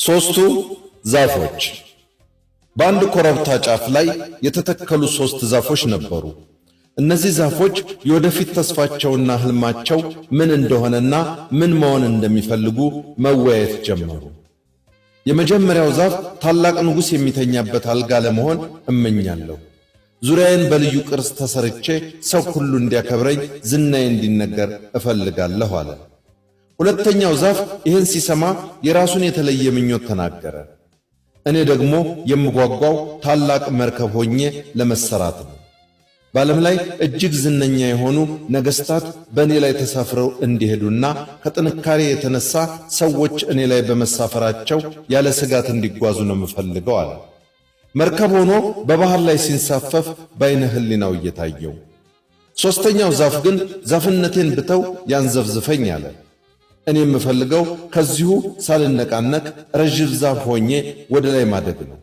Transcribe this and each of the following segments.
ሦስቱ ዛፎች። በአንድ ኮረብታ ጫፍ ላይ የተተከሉ 3 ዛፎች ነበሩ። እነዚህ ዛፎች የወደፊት ተስፋቸውና ህልማቸው ምን እንደሆነና ምን መሆን እንደሚፈልጉ መወያየት ጀመሩ። የመጀመሪያው ዛፍ ታላቅ ንጉሥ የሚተኛበት አልጋ ለመሆን እመኛለሁ። ዙሪያዬን በልዩ ቅርጽ ተሰርቼ ሰው ሁሉ እንዲያከብረኝ፣ ዝናዬ እንዲነገር እፈልጋለሁ አለ። ሁለተኛው ዛፍ ይህን ሲሰማ የራሱን የተለየ ምኞት ተናገረ። እኔ ደግሞ የምጓጓው ታላቅ መርከብ ሆኜ ለመሰራት ነው። በዓለም ላይ እጅግ ዝነኛ የሆኑ ነገሥታት በእኔ ላይ ተሳፍረው እንዲሄዱና ከጥንካሬ የተነሳ ሰዎች እኔ ላይ በመሳፈራቸው ያለ ስጋት እንዲጓዙ ነው የምፈልገው አለ። መርከብ ሆኖ በባህር ላይ ሲንሳፈፍ በዓይነ ሕሊናው እየታየው። ሦስተኛው ዛፍ ግን ዛፍነቴን ብተው ያንዘፍዝፈኝ አለ። እኔ የምፈልገው ከዚሁ ሳልነቃነቅ ረዥም ዛፍ ሆኜ ወደ ላይ ማደግ ነው።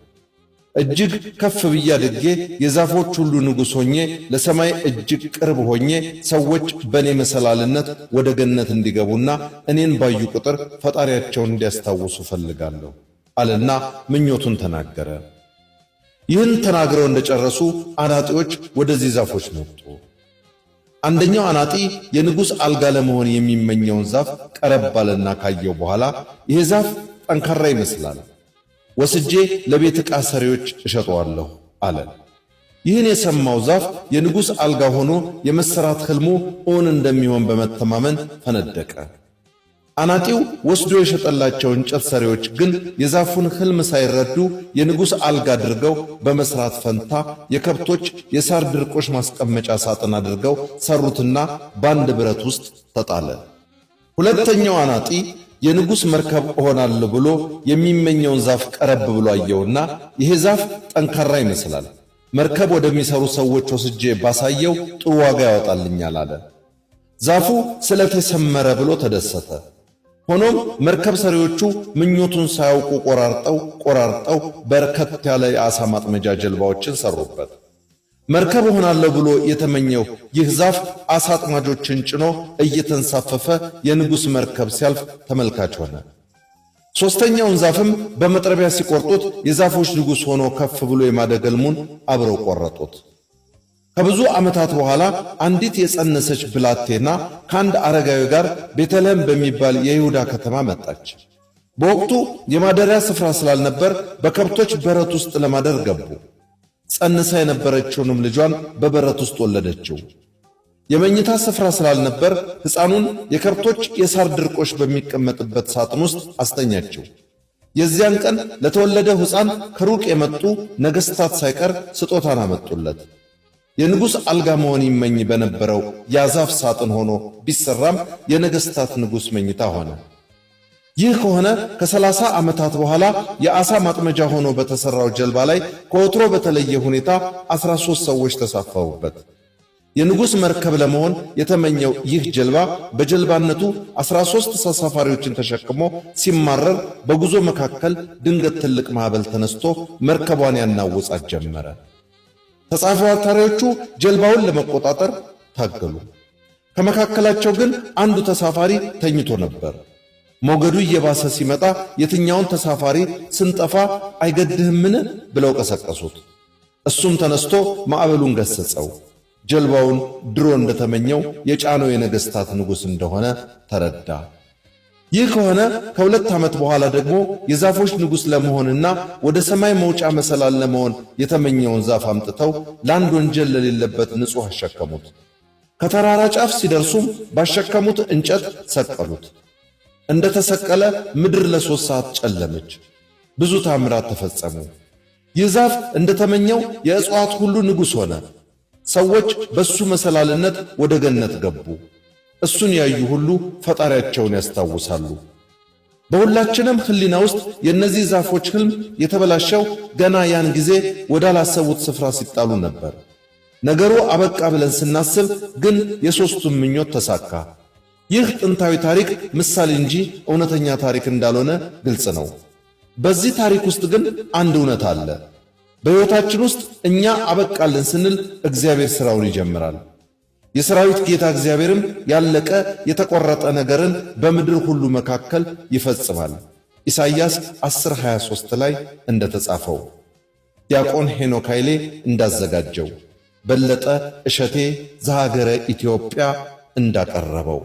እጅግ ከፍ ብዬ አድጌ የዛፎች ሁሉ ንጉሥ ሆኜ ለሰማይ እጅግ ቅርብ ሆኜ ሰዎች በእኔ መሰላልነት ወደ ገነት እንዲገቡና እኔን ባዩ ቁጥር ፈጣሪያቸውን እንዲያስታውሱ ፈልጋለሁ አለና ምኞቱን ተናገረ። ይህን ተናግረው እንደጨረሱ አናጢዎች ወደዚህ ዛፎች መጡ። አንደኛው አናጢ የንጉሥ አልጋ ለመሆን የሚመኘውን ዛፍ ቀረብ አለና ካየው በኋላ ይሄ ዛፍ ጠንካራ ይመስላል፣ ወስጄ ለቤት ዕቃ ሰሪዎች እሸጠዋለሁ አለ። ይህን የሰማው ዛፍ የንጉሥ አልጋ ሆኖ የመሰራት ሕልሙ እውን እንደሚሆን በመተማመን ፈነደቀ። አናጢው ወስዶ የሸጠላቸው እንጨት ሰሪዎች ግን የዛፉን ሕልም ሳይረዱ የንጉሥ አልጋ አድርገው በመስራት ፈንታ የከብቶች የሳር ድርቆሽ ማስቀመጫ ሳጥን አድርገው ሰሩትና በአንድ ብረት ውስጥ ተጣለ። ሁለተኛው አናጢ የንጉሥ መርከብ እሆናለሁ ብሎ የሚመኘውን ዛፍ ቀረብ ብሎ አየውና ይሄ ዛፍ ጠንካራ ይመስላል፣ መርከብ ወደሚሰሩ ሰዎች ወስጄ ባሳየው ጥሩ ዋጋ ያወጣልኛል አለ። ዛፉ ስለተሰመረ ብሎ ተደሰተ። ሆኖም መርከብ ሰሪዎቹ ምኞቱን ሳያውቁ ቆራርጠው በርከት ያለ የዓሣ ማጥመጃ ጀልባዎችን ሰሩበት። መርከብ እሆናለሁ ብሎ የተመኘው ይህ ዛፍ ዓሣ አጥማጆችን ጭኖ እየተንሳፈፈ የንጉሥ መርከብ ሲያልፍ ተመልካች ሆነ። ሦስተኛውን ዛፍም በመጥረቢያ ሲቆርጡት የዛፎች ንጉሥ ሆኖ ከፍ ብሎ የማደግ ሕልሙን አብረው ቆረጡት። ከብዙ ዓመታት በኋላ አንዲት የጸነሰች ብላቴና ከአንድ አረጋዊ ጋር ቤተልሔም በሚባል የይሁዳ ከተማ መጣች። በወቅቱ የማደሪያ ስፍራ ስላልነበር በከብቶች በረት ውስጥ ለማደር ገቡ። ጸንሳ የነበረችውንም ልጇን በበረት ውስጥ ወለደችው። የመኝታ ስፍራ ስላልነበር ሕፃኑን የከብቶች የሳር ድርቆሽ በሚቀመጥበት ሳጥን ውስጥ አስተኛችው። የዚያን ቀን ለተወለደው ሕፃን ከሩቅ የመጡ ነገሥታት ሳይቀር ስጦታን አመጡለት። የንጉሥ አልጋ መሆን ይመኝ በነበረው የዛፍ ሳጥን ሆኖ ቢሰራም የነገሥታት ንጉሥ መኝታ ሆነ። ይህ ከሆነ ከ30 ዓመታት በኋላ የዓሣ ማጥመጃ ሆኖ በተሠራው ጀልባ ላይ ከወትሮ በተለየ ሁኔታ 13 ሰዎች ተሳፈሩበት። የንጉሥ መርከብ ለመሆን የተመኘው ይህ ጀልባ በጀልባነቱ 13 ተሳፋሪዎችን ተሸክሞ ሲማረር በጉዞ መካከል ድንገት ትልቅ ማዕበል ተነስቶ መርከቧን ያናውጻት ጀመረ። ተሳፋሪዎቹ ጀልባውን ለመቆጣጠር ታገሉ። ከመካከላቸው ግን አንዱ ተሳፋሪ ተኝቶ ነበር። ሞገዱ እየባሰ ሲመጣ የትኛውን ተሳፋሪ ስንጠፋ አይገድህምን ብለው ቀሰቀሱት። እሱም ተነስቶ ማዕበሉን ገሰጸው። ጀልባውን ድሮ እንደተመኘው የጫነው የነገሥታት ንጉሥ እንደሆነ ተረዳ። ይህ ከሆነ ከ2 ዓመት በኋላ ደግሞ የዛፎች ንጉሥ ለመሆንና ወደ ሰማይ መውጫ መሰላል ለመሆን የተመኘውን ዛፍ አምጥተው ለአንድ ወንጀል ለሌለበት ንጹሕ አሸከሙት። ከተራራ ጫፍ ሲደርሱም ባሸከሙት እንጨት ሰቀሉት። እንደ ተሰቀለ ምድር ለ3 ሰዓት ጨለመች። ብዙ ታምራት ተፈጸሙ። ይህ ዛፍ እንደተመኘው የእጽዋት ሁሉ ንጉሥ ሆነ። ሰዎች በሱ መሰላልነት ወደ ገነት ገቡ። እሱን ያዩ ሁሉ ፈጣሪያቸውን ያስታውሳሉ። በሁላችንም ሕሊና ውስጥ የእነዚህ ዛፎች ሕልም የተበላሸው ገና ያን ጊዜ ወዳላሰቡት ስፍራ ሲጣሉ ነበር። ነገሩ አበቃ ብለን ስናስብ ግን የሦስቱም ምኞት ተሳካ። ይህ ጥንታዊ ታሪክ ምሳሌ እንጂ እውነተኛ ታሪክ እንዳልሆነ ግልጽ ነው። በዚህ ታሪክ ውስጥ ግን አንድ እውነት አለ። በሕይወታችን ውስጥ እኛ አበቃልን ስንል እግዚአብሔር ሥራውን ይጀምራል። የሰራዊት ጌታ እግዚአብሔርም ያለቀ የተቆረጠ ነገርን በምድር ሁሉ መካከል ይፈጽማል። ኢሳይያስ 10:23 ላይ እንደተጻፈው፣ ዲያቆን ሄኖክ ኃይሌ እንዳዘጋጀው፣ በለጠ እሸቴ ዘሀገረ ኢትዮጵያ እንዳቀረበው